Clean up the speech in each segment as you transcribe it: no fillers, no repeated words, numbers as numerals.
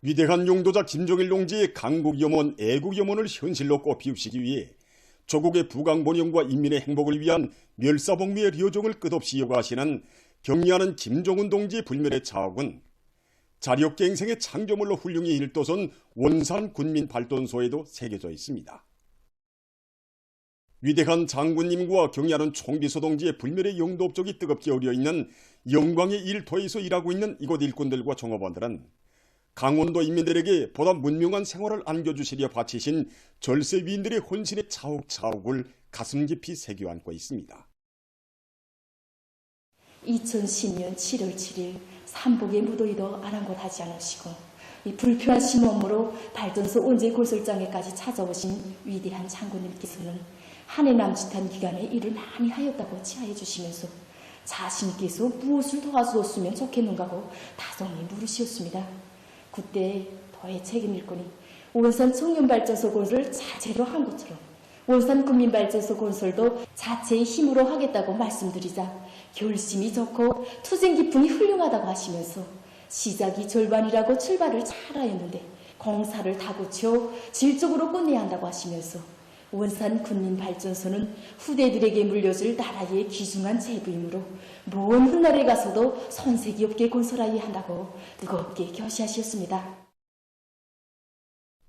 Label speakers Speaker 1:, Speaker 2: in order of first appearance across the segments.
Speaker 1: 위대한 용도자 김정일 동지의 강국염원, 애국염원을 현실로 꽃피우시기 위해 조국의 부강본영과 인민의 행복을 위한 멸사복미의 려종을 끝없이 요구하시는 경리하는 김정은 동지의 불멸의 자학은 자력갱생의 창조물로 훌륭히 일도선 원산군민발전소에도 새겨져 있습니다. 위대한 장군님과 경리하는 총비서 동지의 불멸의 영도 업적이 뜨겁게 어려있는 영광의 일터에서 일하고 있는 이곳 일꾼들과 종업원들은 강원도 인민들에게 보다 문명한 생활을 안겨주시려 바치신 절세위인들의 혼신의 차옥차옥을 가슴 깊이 새겨안고 있습니다.
Speaker 2: 2010년 7월 7일 삼복의 무더위도 아랑곳하지 않으시고 이 불편하신 몸으로 발전소 온제 골설장에까지 찾아오신 위대한 장군님께서는 한 해 남짓한 기간에 일을 많이 하였다고 치하해 주시면서 자신께서 무엇을 도와주었으면 좋겠는가고 다정히 물으시었습니다. 그때 더해 책임일 거니 원산 청년발전소 건설을 자체로 한 것처럼 원산 국민발전소 건설도 자체의 힘으로 하겠다고 말씀드리자 결심이 좋고 투쟁 기풍이 훌륭하다고 하시면서 시작이 절반이라고 출발을 잘하였는데 공사를 다 고쳐 질적으로 끝내야 한다고 하시면서 원산 군민발전소는 후대들에게 물려줄 나라의 귀중한 재부이므로 먼 훗날에 가서도 손색이 없게 건설하여야 한다고 뜨겁게 교시하셨습니다.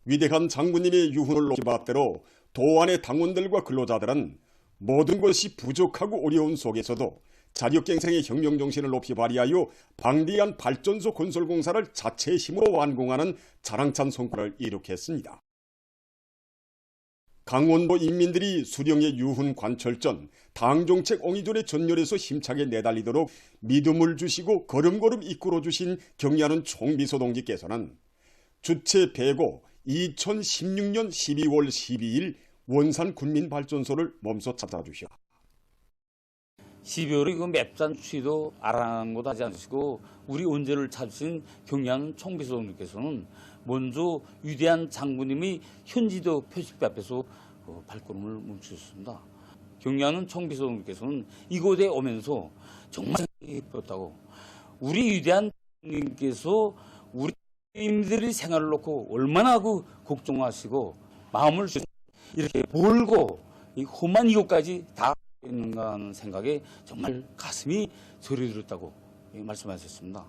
Speaker 1: 위대한 장군님의 유훈을 높이 받대로 도안의 당원들과 근로자들은 모든 것이 부족하고 어려운 속에서도 자력갱생의 혁명정신을 높이 발휘하여 방대한 발전소 건설 공사를 자체의 힘으로 완공하는 자랑찬 성과를 이룩했습니다. 강원도 인민들이 수령의 유훈 관철전, 당정책 옹이존의 전열에서 힘차게 내달리도록 믿음을 주시고 걸음걸음 이끌어 주신 경리하는 총비서 동지께서는 주체 배고 2016년 12월 12일 원산 군민발전소를 몸소 찾아주시오.
Speaker 3: 12월에 그 맵산 추위도 아랑곳하지 않으시고 우리 온제를 찾으신 경리하는 총비서 동지께서는 먼저 위대한 장군님이 현지도 표식대 앞에서 발걸음을 멈추셨습니다. 경리하는 총비서 동지께서는 이곳에 오면서 정말 예뻤다고 우리 위대한 장군님께서 우리 인민들의 생활을 놓고 얼마나 그 걱정하시고 마음을 이렇게 몰고 이 험한 이곳까지 다 있는가 하는 생각에 정말 가슴이 저리들었다고 말씀하셨습니다.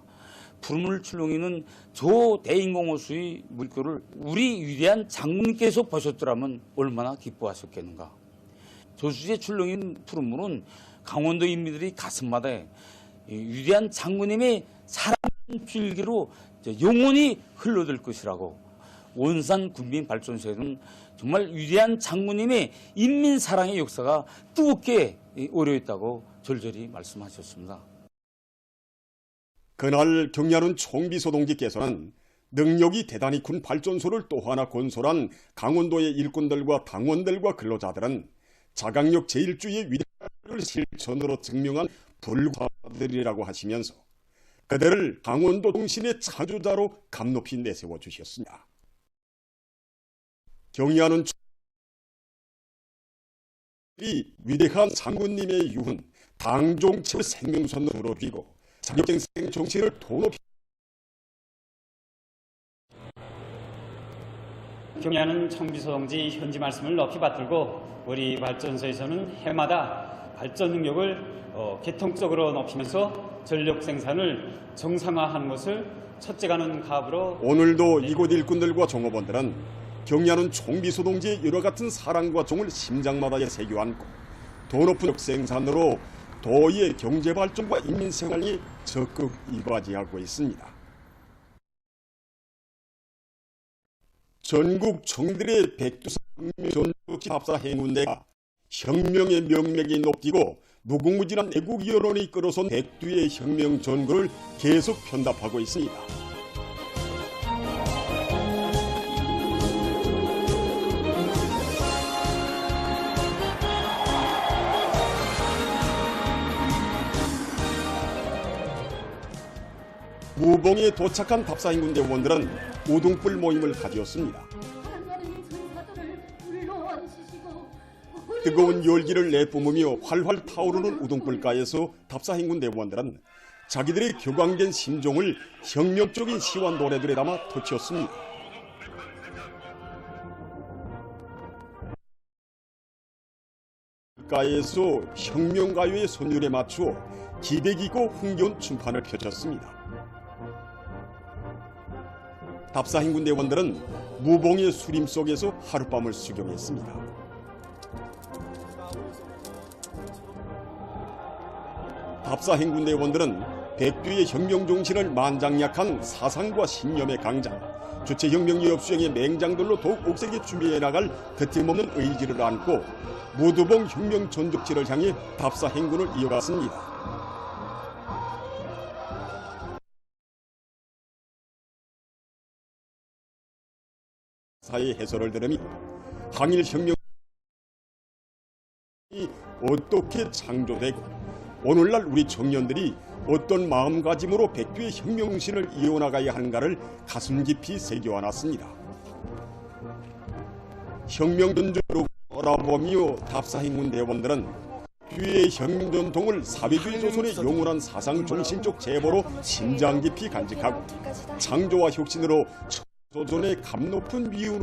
Speaker 3: 푸른물 출렁이는 저 대인공호수의 물결을 우리 위대한 장군님께서 보셨더라면 얼마나 기뻐하셨겠는가. 저수지에 출렁이는 푸른물은 강원도 인민들의 가슴마다 위대한 장군님의 사랑 줄기로 영원히 흘러들 것이라고 원산 군민발전소에는 정말 위대한 장군님의 인민사랑의 역사가 뜨겁게 어려있다고 절절히 말씀하셨습니다.
Speaker 1: 그날 경리하는 총비서 동지께서는 능력이 대단히 큰 발전소를 또 하나 건설한 강원도의 일꾼들과 당원들과 근로자들은 자강력 제1주의 위대를 실천으로 증명한 불과들이라고 하시면서 그들을 강원도 동신의 차주자로 감높이 내세워 주셨습니다. 경리하는 이 위대한 장군님의 유훈, 당종체의 생명선으로 들어주고 자력갱생 정신을 더 높이
Speaker 4: 경리하는 총비서 동지 현지 말씀을 높이 받들고 우리 발전소에서는 해마다 발전 능력을 계통적으로 높이면서 전력 생산을 정상화하는 것을 첫째가는 가업으로
Speaker 1: 오늘도 이곳 일꾼들과 종업원들은 경리하는 총비서 동지의 여러 같은 사랑과 정을 심장마다에 새겨안고 더 높은 생산으로 도의 경제발전과 인민생활이 적극 이바지하고 있습니다. 전국 청들의 백두산 전국지 합사 행운대가 혁명의 명맥이 높이고 무궁무진한 애국 여론이 이끌어선 백두의 혁명 전거를 계속 편답하고 있습니다. 무봉에 도착한 답사행군 대원들은 우등불 모임을 가지었습니다. 뜨거운 열기를 내뿜으며 활활 타오르는 우등불가에서 답사행군 대원들은 자기들의 격앙된 심정을 혁명적인 시와 노래들에 담아 터치었습니다. 가에서 혁명가요의 선율에 맞추어 기백이고 흥겨운 춤판을 펼쳤습니다. 답사행군 대원들은 무봉의 수림 속에서 하룻밤을 수경했습니다. 답사행군 대원들은 백두의 혁명 정신을 만장약한 사상과 신념의 강자, 주체혁명 수행의 맹장들로 더욱 옥색에 준비해 나갈 거침없는 의지를 안고 무두봉 혁명 전적지를 향해 답사행군을 이어갔습니다. 사의 해설을 들으며 항일혁명이 어떻게 창조되고 오늘날 우리 청년들이 어떤 마음가짐으로 백두의 혁명신을 이어나가야 하는가를 가슴 깊이 새겨안았습니다. 혁명 전적으로 바라보며 답사행군 대원들은 백두의 혁명 전통을 사회주의 조선의 영원한 사상 정신적 제보로 심장 깊이 간직하고 창조와 혁신으로 조선의 감높은 미우로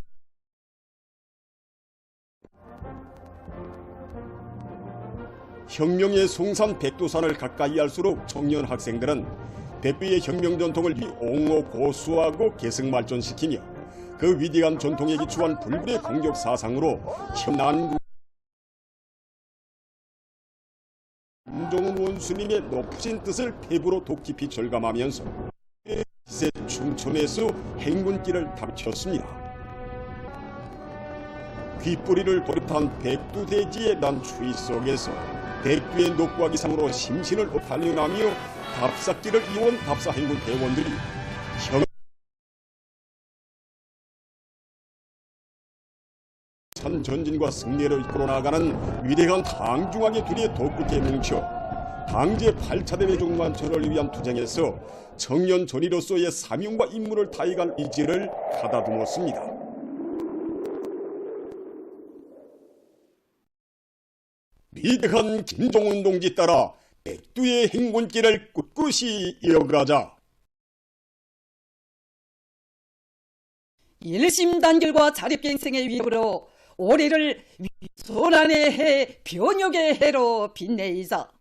Speaker 1: 혁명의 송산 백두산을 가까이 할수록 청년 학생들은 백두의 혁명 전통을 옹호 고수하고 계승 발전시키며 그 위대한 전통에 기초한 불굴의 공격 사상으로 현난국 김정은 원수님의 높으신 뜻을 패부로 독깊이 절감하면서 새 충천에서 행군길을 닥쳤습니다. 귓뿌리를 버릇한 백두대지의 난 추위 속에서 백두의 녹과 기상으로 심신을 단련하며 답사길을 이어온 답사행군 대원들이 현 전진과 승리를 이끌어 나가는 위대한 당중앙의 둘이 덕국에 뭉쳐 당제 8차 대회 종만천을 위한 투쟁에서 청년 전의로서의 사명과 임무를 다해갈 의지를 가다듬었습니다. 위대한 김정은 동지 따라 백두의 행군길을 꿋꿋이 이어가자.
Speaker 5: 일심단결과 자립갱생의 위협으로 올해를 소난의 해, 변혁의 해로 빛내이자.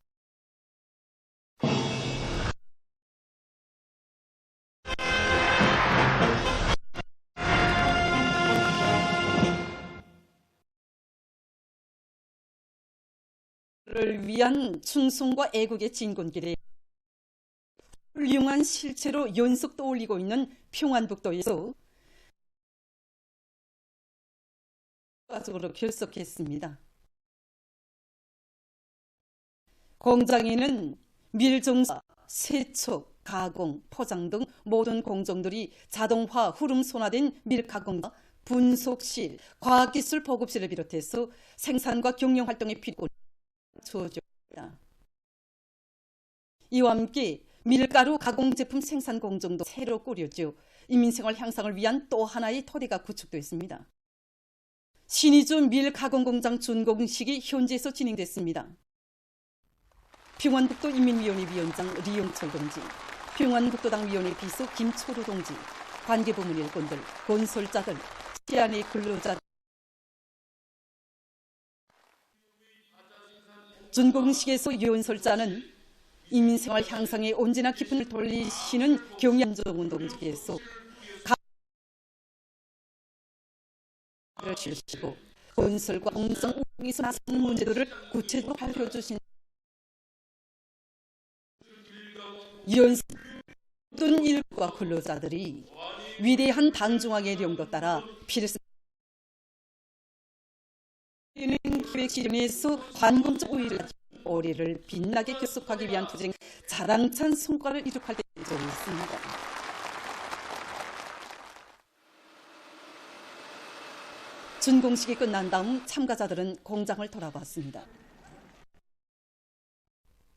Speaker 5: 를 위한 충성과 애국의 진군길에 훌륭한 실체로 연속 떠올리고 있는 평안북도에서 가족으로 결석했습니다. 공장에는 밀종사, 세척, 가공, 포장 등 모든 공정들이 자동화, 후름 손화된 밀가공과 분속실, 과학기술 보급실을 비롯해서 생산과 경영 활동에 필요한 조조입니다. 이와 함께 밀가루 가공 제품 생산 공정도 새로 꾸려져 인민생활 향상을 위한 또 하나의 토대가 구축됐습니다. 신의주 밀가공공장 준공식이 현지에서 진행됐습니다. 평안북도 인민위원회 위원장 리용철 동지, 평안북도당 위원회 비서 김초루 동지, 관계부문 일꾼들, 건설자들, 시안의 근로자들, 준공식에서 연설자는 인민생활 향상에 언제나 기쁨을 돌리시는 경양정운 동지께서 가를 실시고 건설과 공정 운영에서 나선 문제들을 구체적으로 발표해 주신 연설 모든 일과 근로자들이 위대한 당중앙의 령도 따라 필수 기획실현에서 관공적 우위를 올해를 빛나게 결속하기 위한 투쟁 자랑찬 성과를 이룩할 때 있습니다. 준공식이 끝난 다음 참가자들은 공장을 돌아봤습니다.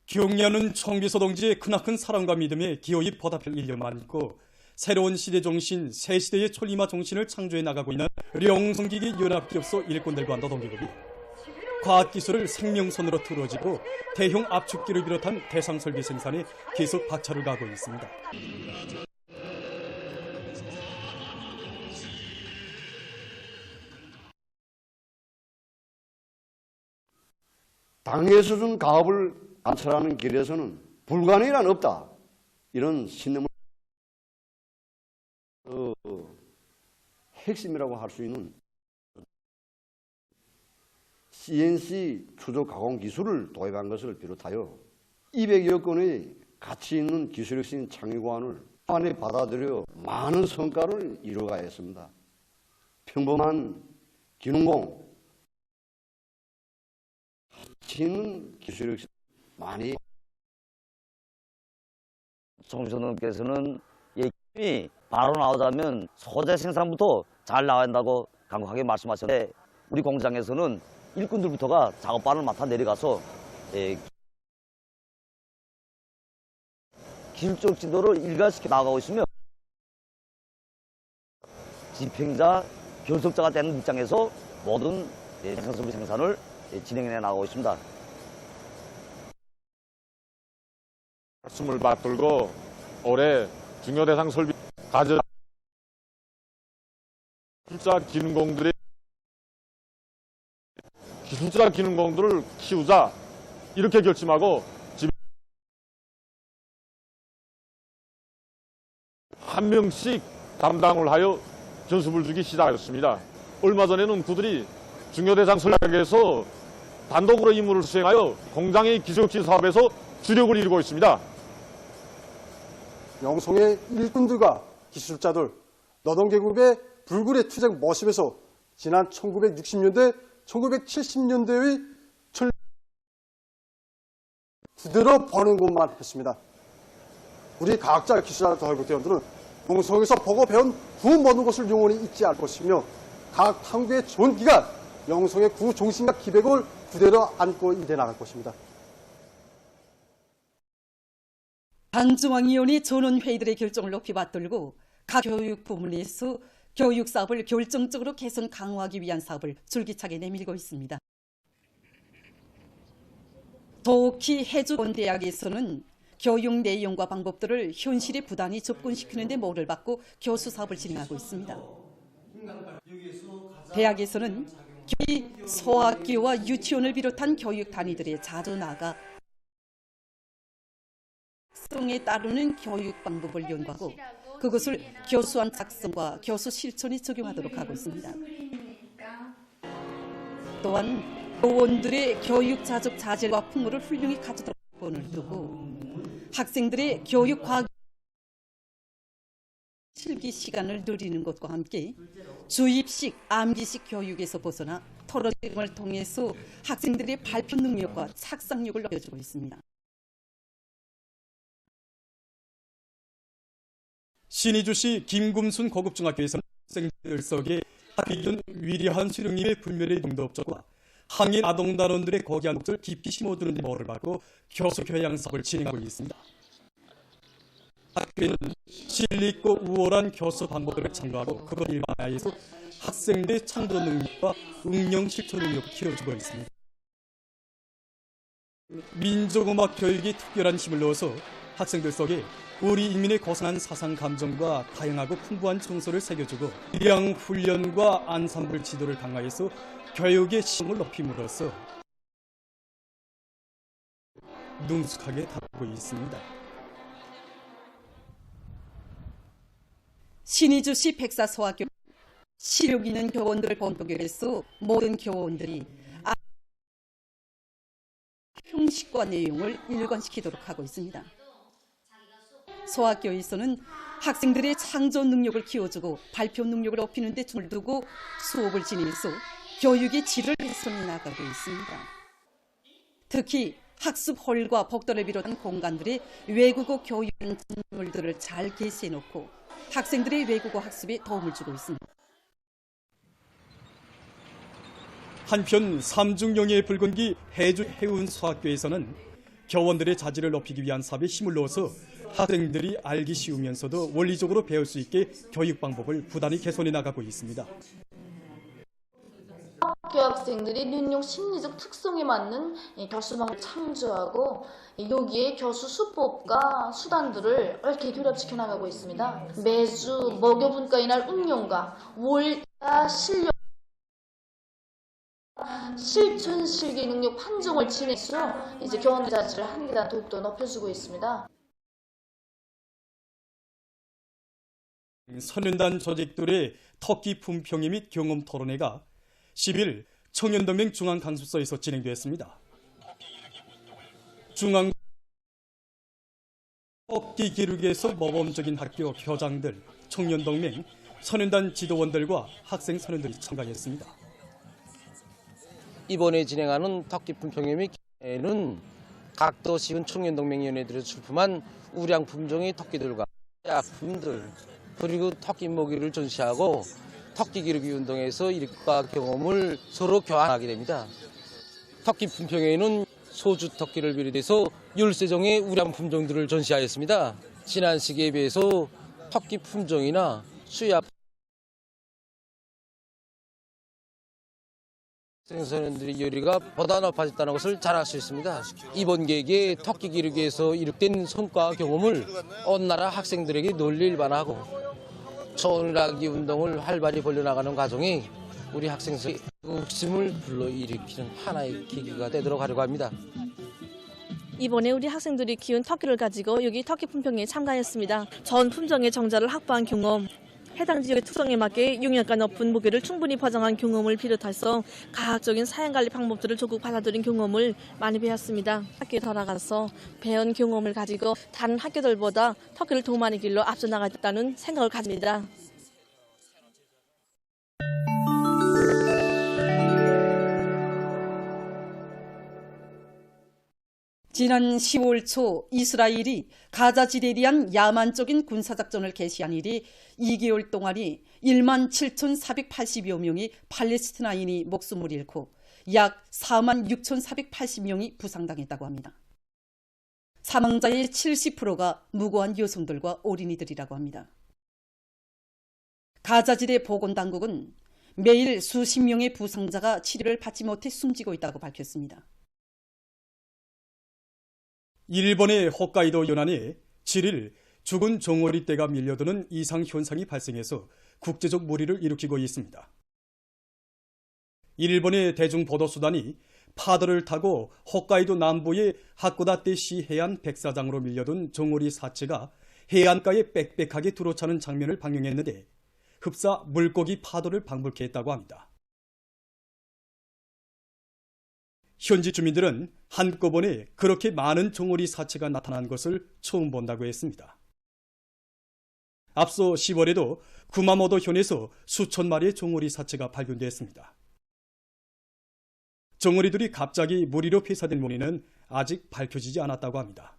Speaker 6: 경리하는 청비서 동지의 크나큰 사랑과 믿음에 기어이 보답할 일념만 있고 새로운 시대 정신, 새 시대의 촐리마 정신을 창조해 나가고 있는 령성기기 연합기업소 일꾼들과 노동기업이 과학기술을 생명선으로 틀어지고 대형 압축기를 비롯한 대상설비 생산에 계속 박차를 가하고 있습니다.
Speaker 7: 당에서 준 가업을 관철하는 길에서는 불가능이란 없다. 이런 신념을 핵심이라고 할 수 있는 CNC 추적 가공 기술을 도입한 것을 비롯하여 200여 건의 가치 있는 기술혁신 창의고안을 안에 받아들여 많은 성과를 이루어가였습니다. 평범한 기능공, 가치 있는 기술혁신 많이
Speaker 8: 총비서님께서는 얘기 바로 나오자면 소재 생산부터 잘 나와야 한다고 강력하게 말씀하셨는데 우리 공장에서는 일꾼들부터가 작업반을 맡아 내려가서 기술적 지도를 일관시켜 나가고 있으며 집행자, 결석자가 되는 입장에서 모든 생산설비 생산을 진행해 나가고 있습니다.
Speaker 9: 말씀을 받들고 올해 중요대상 설비 가져 기술자 기능공들을 키우자 이렇게 결심하고 한 명씩 담당을 하여 견습을 주기 시작하였습니다. 얼마 전에는 그들이 중요대상 설비에서 단독으로 임무를 수행하여 공장의 기술혁신 사업에서 주력을 이루고 있습니다.
Speaker 10: 영송의 일꾼들과 기술자들, 노동계급의 불굴의 투쟁 모습에서 지난 1960년대, 1970년대의 그대로 버는 것만 했습니다. 우리 과학자, 기술자, 도의국대원들은 영송에서 보고 배운 구 모든 것을 영원히 잊지 않을 것이며 과학 탐구의 좋은 기간, 영송의 구 종신과 기백을 그대로 안고 일해 나갈 것입니다.
Speaker 5: 방중앙위원회 전원회의들의 결정을 높이 받들고 각 교육 부문에서 교육 사업을 결정적으로 개선 강화하기 위한 사업을 줄기차게 내밀고 있습니다. 더욱이 해주원대학에서는 교육 내용과 방법들을 현실에 부단히 접근시키는 데 모를 받고 교수 사업을 진행하고 있습니다. 대학에서는 소학교와 유치원을 비롯한 교육 단위들에 자주 나가 성에 따르는 교육 방법을 연구하고 그것을 교수안 작성과 교수 실천에 적용하도록 하고 있습니다. 또한 교원들의 교육 자적 자질과 풍물을 훌륭히 갖추도록 본을 두고 학생들의 교육 과학 실기 시간을 늘리는 것과 함께 주입식, 암기식 교육에서 벗어나 토론을 통해서 학생들의 발표 능력과 착상력을 높여주고 있습니다.
Speaker 6: 신의주시 김금순 고급중학교에서는 학생들 속에 학기준 위리한 수령님의 불멸의 용도업적과 항일 아동단원들의 거기한 목소를 깊이 심어주는 데 모를 받고 교수 교양 사업을 진행하고 있습니다. 학교에는 실리있고 우월한 교수 방법들을 참고하고 그것 일반화해서 학생들의 창조 능력과 응용 실천 능력을 키워주고 있습니다. 민족음악 교육이 특별한 힘을 넣어서 학생들 속에 우리 인민의 고상한 사상 감정과 다양하고 풍부한 정서를 새겨주고 일양 훈련과 안산불 지도를 강화해서 교육의 실용을 높임으로써 능숙하게 다루고 있습니다.
Speaker 5: 신의주시 백사소학교 실력 있는 교원들을 본격에서 모든 교원들이 형식과 내용을 일관시키도록 하고 있습니다. 소학교에서는 학생들의 창조 능력을 키워주고 발표 능력을 높이는 데 중을 두고 수업을 진행해서 교육의 질을 개선해 나가고 있습니다. 특히 학습홀과 복도를 비롯한 공간들의 외국어 교육 건물들을 잘 개시해놓고 학생들의 외국어 학습에 도움을 주고 있습니다.
Speaker 6: 한편 삼중영예의 붉은기 해주 해운수학교에서는 교원들의 자질을 높이기 위한 사업에 힘을 넣어서 학생들이 알기 쉬우면서도 원리적으로 배울 수 있게 교육 방법을 부단히 개선해 나가고 있습니다.
Speaker 11: 학교 학생들이 능력 심리적 특성에 맞는 교수망을 창조하고 여기에 교수 수법과 수단들을 얽히 결합시켜 나가고 있습니다. 매주 목요분과의 날 운용과 월야 실력 실천 실기 능력 판정을 진행해서 이제 교원들 자체를 한 계단 더욱더 높여주고 있습니다.
Speaker 6: 선현단 조직들의 터키 품평회 및 경험 토론회가 10일 청년동맹 중앙강습소에서 진행되었습니다. 중앙 터키 기록에서 모범적인 학교 교장들, 청년동맹, 선현단 지도원들과 학생 선현들이 참가했습니다.
Speaker 12: 이번에 진행하는 터키 품평회 및 경험회는 각 도시군 청년동맹위원회들이 출품한 우량 품종의 터키들과 약품들 그리고 터키 모기를 전시하고 터키 기르기 운동에서 일과 경험을 서로 교환하게 됩니다. 터키 품평회는 소주 터키를 비롯해서 13종의 우량 품종들을 전시하였습니다. 지난 시기에 비해서 터키 품종이나 수야 생선들의 요리가 보다 높아졌다는 것을 잘 알 수 있습니다. 이번 계획에 터키 기르기에서 이룩된 성과 경험을 온 나라 학생들에게 널리 일반하고 초일하기 운동을 활발히 벌려나가는 과정이 우리 학생들의 욕심을 불러일으키는 하나의 계기가 되도록 하려고 합니다.
Speaker 13: 이번에 우리 학생들이 키운 터키를 가지고 여기 터키 품평회에 참가했습니다. 전 품종의 정자를 확보한 경험, 해당 지역의 특성에 맞게 영양가 높은 모기를 충분히 포장한 경험을 비롯해서 과학적인 사양관리 방법들을 적극 받아들인 경험을 많이 배웠습니다. 학교에 돌아가서 배운 경험을 가지고 다른 학교들보다 터키를 더 많이 길러 앞서 나가겠다는 생각을 가집니다.
Speaker 5: 지난 10월 초 이스라엘이 가자지대에 대한 야만적인 군사작전을 개시한 일이 2개월 동안이 17,480여 명의 팔레스티나인이 목숨을 잃고 약 46,480명이 부상당했다고 합니다. 사망자의 70%가 무고한 여성들과 어린이들이라고 합니다. 가자지대 보건당국은 매일 수십 명의 부상자가 치료를 받지 못해 숨지고 있다고 밝혔습니다.
Speaker 6: 일본의 홋카이도 연안에 7일 죽은 종어리 떼가 밀려드는 이상 현상이 발생해서 국제적 물의를 일으키고 있습니다. 일본의 대중보도수단이 파도를 타고 홋카이도 남부의 하코다테시 해안 백사장으로 밀려든 종어리 사체가 해안가에 빽빽하게 들어차는 장면을 방영했는데 흡사 물고기 파도를 방불케 했다고 합니다. 현지 주민들은 한꺼번에 그렇게 많은 종어리 사체가 나타난 것을 처음 본다고 했습니다. 앞서 10월에도 구마모토 현에서 수천 마리의 종어리 사체가 발견됐습니다. 종어리들이 갑자기 무리로 폐사된 원인은 아직 밝혀지지 않았다고 합니다.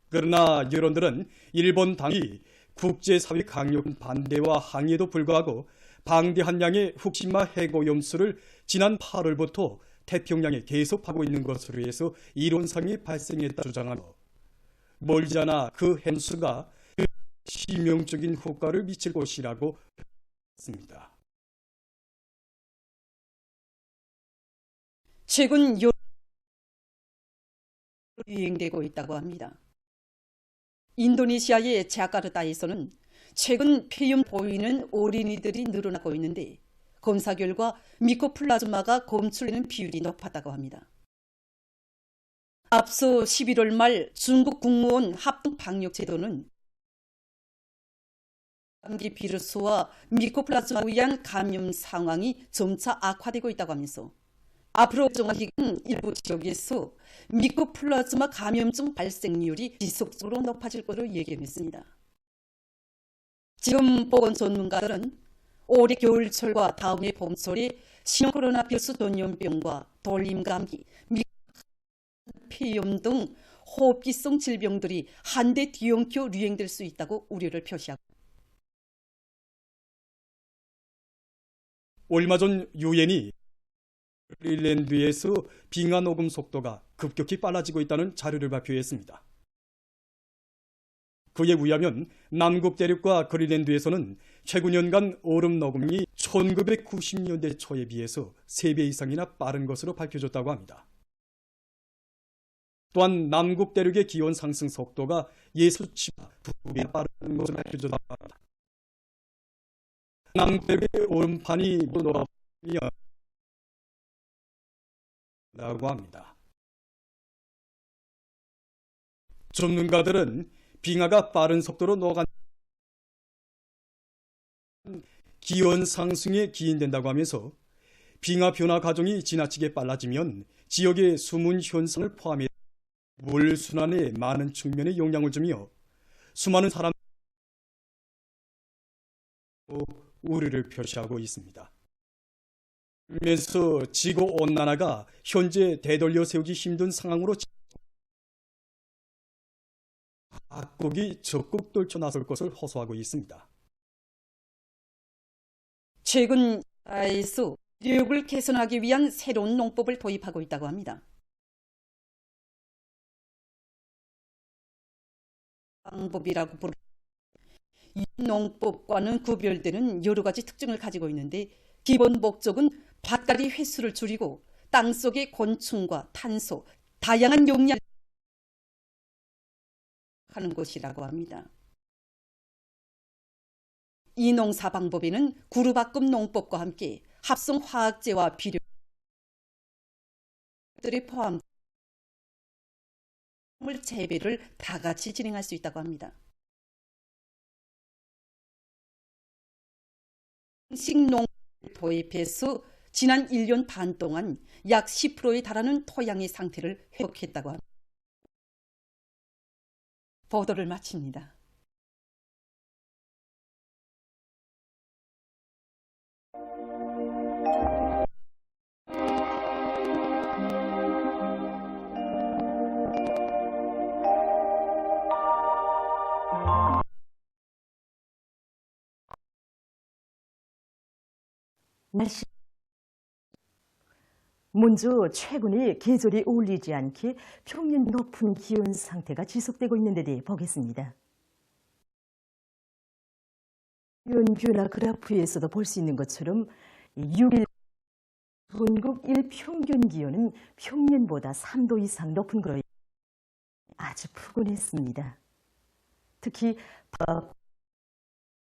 Speaker 6: 그러나 여론들은 일본 당이 국제사회 강력한 반대와 항의에도 불구하고 방대한 양의 후쿠시마 핵오염수를 지난 8월부터 태평양에 계속하고 있는 것으로 해서 이론상이 발생했다 주장하며 멀지 않아 그 행수가 치명적인 효과를 미칠 것이라고 했습니다.
Speaker 5: 최근 유행되고 있다고 합니다. 인도네시아의 자카르타에서는 최근 폐렴 보이는 어린이들이 늘어나고 있는데 검사 결과 미코플라즈마가 검출되는 비율이 높았다고 합니다. 앞서 11월 말 중국 국무원 합동 방역 제도는 감기 비루스와 미코플라즈마에 의한 감염 상황이 점차 악화되고 있다고 하면서 앞으로 정확히는 일부 지역에서 미코플라즈마 감염증 발생률이 지속적으로 높아질 것으로 예견했습니다. 지금 보건 전문가들은 올해 겨울철과 다음해 봄철에 신형 코로나 비루스 전염병과 돌림감기, 폐렴 등 호흡기성 질병들이 한데 뒤엉켜 유행될 수 있다고 우려를 표시하고
Speaker 6: 얼마 전 유엔이 그린란드에서 빙하 녹음 속도가 급격히 빨라지고 있다는 자료를 발표했습니다. 그에 의하면 남극 대륙과 그린란드에서는 최근 연간 얼음 녹음이 1990년대 초에 비해서 3배 이상이나 빠른 것으로 밝혀졌다고 합니다. 또한 남극 대륙의 기온 상승 속도가 예수치보다 2배 빠른 것으로 밝혀졌다고 합니다. 남대륙의 얼음판이 녹아버리면 라고 합니다. 전문가들은 빙하가 빠른 속도로 녹아 기온 상승에 기인된다고 하면서 빙하 변화 과정이 지나치게 빨라지면 지역의 수문 현상을 포함해 물 순환에 많은 측면에 영향을 주며 수많은 사람들이 우려를 표시하고 있습니다. 그러면서 지구 온난화가 현재 되돌려 세우기 힘든 상황으로 각국이 적극 떨쳐나설 것을 호소하고 있습니다.
Speaker 5: 최근 나라에서 교육을 개선하기 위한 새로운 농법을 도입하고 있다고 합니다. 방법이라고 부르 이 농법과는 구별되는 여러 가지 특징을 가지고 있는데 기본 목적은 밭갈이 횟수를 줄이고 땅속의 곤충과 탄소, 다양한 용량을 하는 것이라고 합니다. 이 농사 방법에는 구루바꿈 농법과 함께 합성 화학제와 비료들이 포함된 물 재배를 다 같이 진행할 수 있다고 합니다. 식농 도입해서 지난 1년 반 동안 약 10%에 달하는 토양의 상태를 회복했다고 합니다. 보도를 마칩니다.
Speaker 14: 날씨. 먼저 최근에 계절이 어울리지 않게 평년 높은 기온 상태가 지속되고 있는 데 대해 보겠습니다. 기온 변화 그래프에서도 볼 수 있는 것처럼 6일 전국 일평균 기온은 평년보다 3도 이상 높은 거로 아주 푸근했습니다. 특히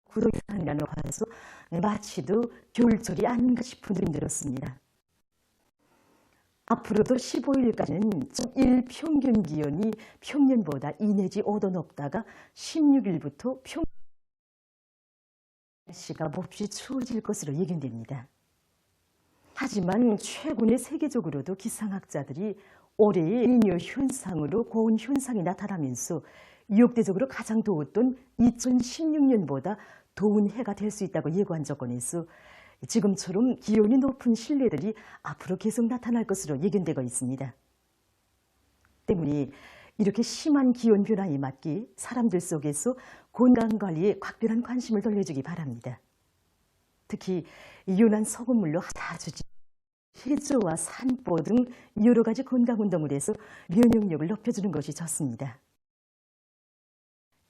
Speaker 14: 구도 이상이나 높아서 마치도 겨울철이 아닌가 싶은 느낌이 들었습니다. 앞으로도 15일까지는 일평균 기온이 평년보다 2 내지 5도 높다가 16일부터 날씨가 몹시 추워질 것으로 예견됩니다. 하지만 최근에 세계적으로도 기상학자들이 올해의 엘니뇨 현상으로 고온 현상이 나타나면서 역대적으로 가장 더웠던 2016년보다 더운 해가 될 수 있다고 예고한 조건에서 지금처럼 기온이 높은 실내들이 앞으로 계속 나타날 것으로 예견되고 있습니다. 때문에 이렇게 심한 기온 변화에 맞게 사람들 속에서 건강관리에 각별한 관심을 돌려주기 바랍니다. 특히 연한 소금물로 자주지, 해조와 산보 등 여러 가지 건강운동을 해서 면역력을 높여주는 것이 좋습니다.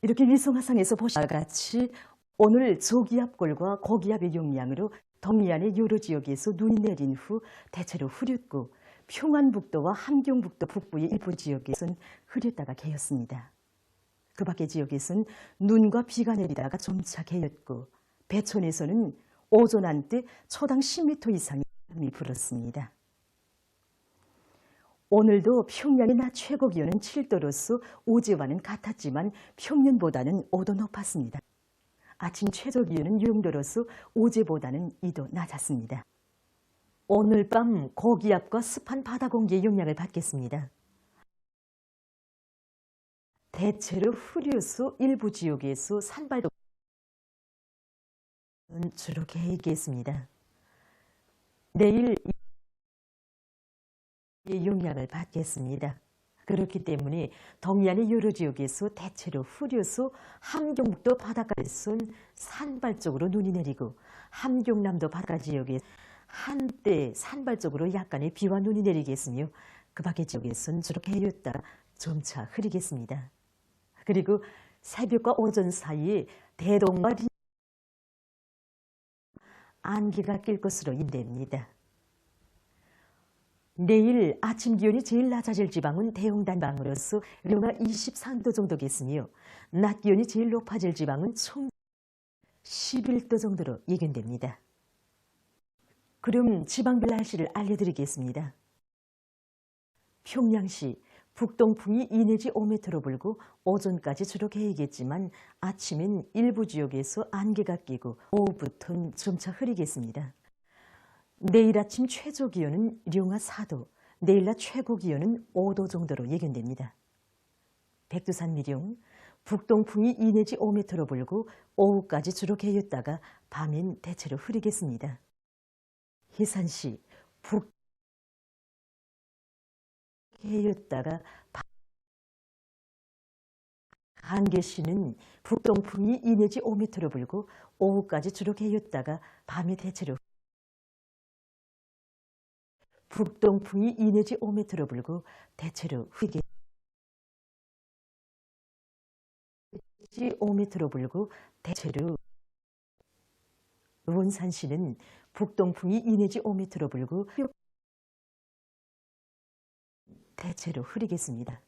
Speaker 14: 이렇게 위성화상에서 보시는 것 같이 오늘 저기압골과 고기압의 영향으로 동해안의 여러 지역에서 눈이 내린 후 대체로 흐렸고 평안북도와 함경북도 북부의 일부 지역에서는 흐렸다가 개었습니다. 그 밖의 지역에서는 눈과 비가 내리다가 점차 개었고 배촌에서는 오전 한때 초당 10m 이상의 바람이 불었습니다. 오늘도 평양의 낮 최고 기온은 7도로서 어제와는 같았지만 평년보다는 5도 높았습니다. 아침 최저 기온은 6도로서 어제보다는 2도 낮았습니다. 오늘 밤 고기압과 습한 바다 공기의 영향을 받겠습니다. 대체로 흐려서 일부 지역에서 산발도 주로 개겠습니다. 내일 영향을 받겠습니다. 그렇기 때문에 동해안의 여러 지역에서 대체로 흐려서 함경북도 바닷가에선 산발적으로 눈이 내리고 함경남도 바닷가 지역에 한때 산발적으로 약간의 비와 눈이 내리겠으며 그 밖의 지역에선 주로 개였다가 점차 흐리겠습니다. 그리고 새벽과 오전 사이에 대동과 안개가 낄 것으로 예상됩니다. 내일 아침 기온이 제일 낮아질 지방은 대용단방으로서 영하 23도 정도겠으며 낮 기온이 제일 높아질 지방은 총 11도 정도로 예견됩니다. 그럼 지방별 날씨를 알려드리겠습니다. 평양시 북동풍이 2 내지 5m로 불고 오전까지 주로 개이겠지만 아침엔 일부 지역에서 안개가 끼고 오후부터는 점차 흐리겠습니다. 내일 아침 최저 기온은 영하 4도, 내일 낮 최고 기온은 5도 정도로 예견됩니다. 백두산 미령, 북동풍이 2 내지 5m로 불고 오후까지 주로 개였다가 밤엔 대체로 흐리겠습니다. 해산시, 개였다가 한계시는 북동풍이 2 내지 5m로 불고 오후까지 주로 개였다가 밤에 대체로 북동풍이 2 내지 5m로 불고 대체로 흐리게 5m로 불고 대체로 원산시는 북동풍이 2 내지 5m로 불고 대체로 흐리겠습니다.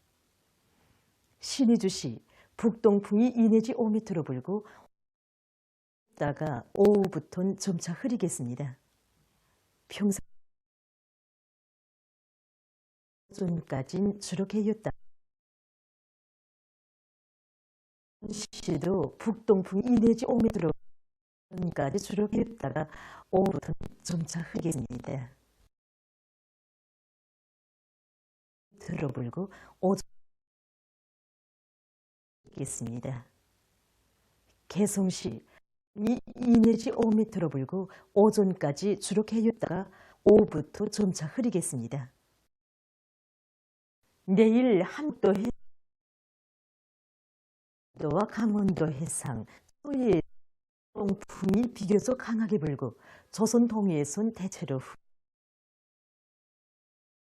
Speaker 14: 신의주시 북동풍이 2 내지 5m로 불고 다가 오후부터는 점차 흐리겠습니다. 평상 오전까지는 주로 개였다. 시도 북동풍이 2 내지 5m로 까지 주로 개였다가 오후부터는 점차 흐리겠습니다. 들어불고 오전겠습니다. 개성시 2 내지 5m로 불고 오전까지 주로 개였다가 오후부터 점차 흐리겠습니다. 내일 한도 해도와 강원도 해상, 서해 동풍이 비교적 강하게 불고 조선 동해에선 대체로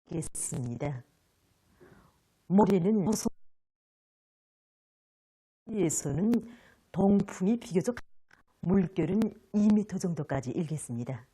Speaker 14: 흐리겠습니다. 모레는 조선에서는 동풍이 비교적 물결은 2m 정도까지 일겠습니다.